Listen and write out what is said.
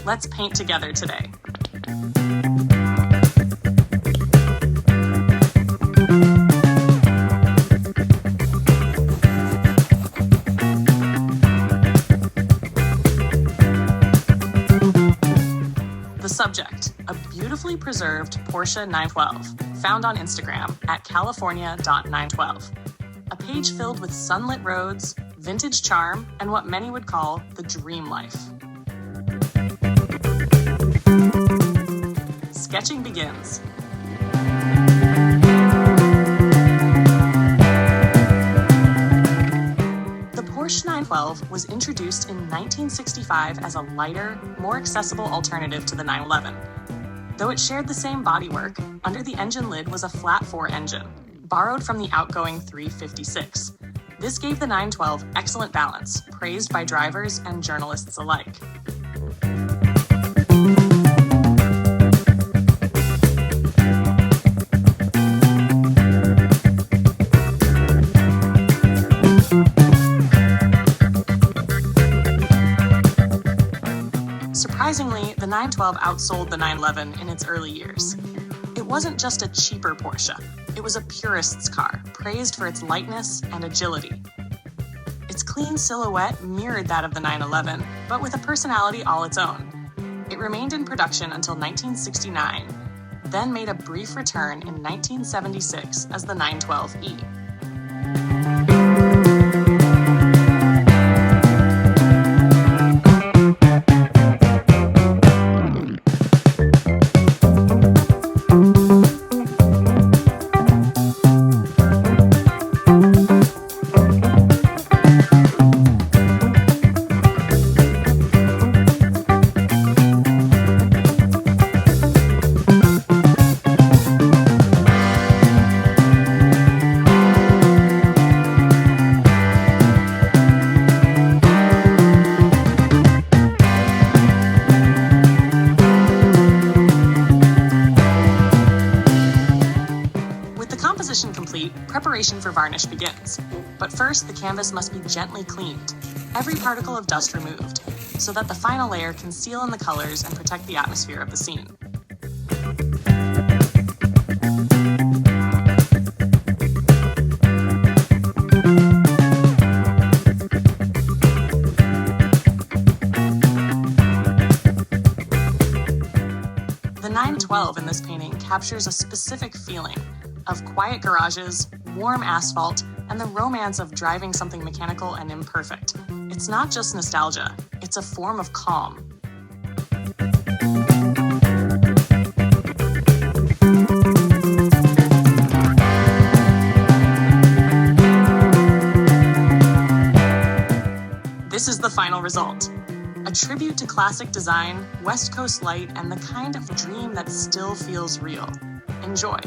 Let's paint together today. The subject, a beautifully preserved Porsche 912, found on Instagram at california.912. A page filled with sunlit roads, vintage charm, and what many would call the dream life. Sketching begins. The Porsche 912 was introduced in 1965 as a lighter, more accessible alternative to the 911. Though it shared the same bodywork, under the engine lid was a flat-4 engine, borrowed from the outgoing 356. This gave the 912 excellent balance, praised by drivers and journalists alike. Surprisingly, the 912 outsold the 911 in its early years. It wasn't just a cheaper Porsche, it was a purist's car, praised for its lightness and agility. Its clean silhouette mirrored that of the 911, but with a personality all its own. It remained in production until 1969, then made a brief return in 1976 as the 912E. Composition complete, preparation for varnish begins. But first, the canvas must be gently cleaned, every particle of dust removed, so that the final layer can seal in the colors and protect the atmosphere of the scene. The 912 in this painting captures a specific feeling of quiet garages, warm asphalt, and the romance of driving something mechanical and imperfect. It's not just nostalgia, it's a form of calm. This is the final result. A tribute to classic design, West Coast light, and the kind of dream that still feels real. Enjoy.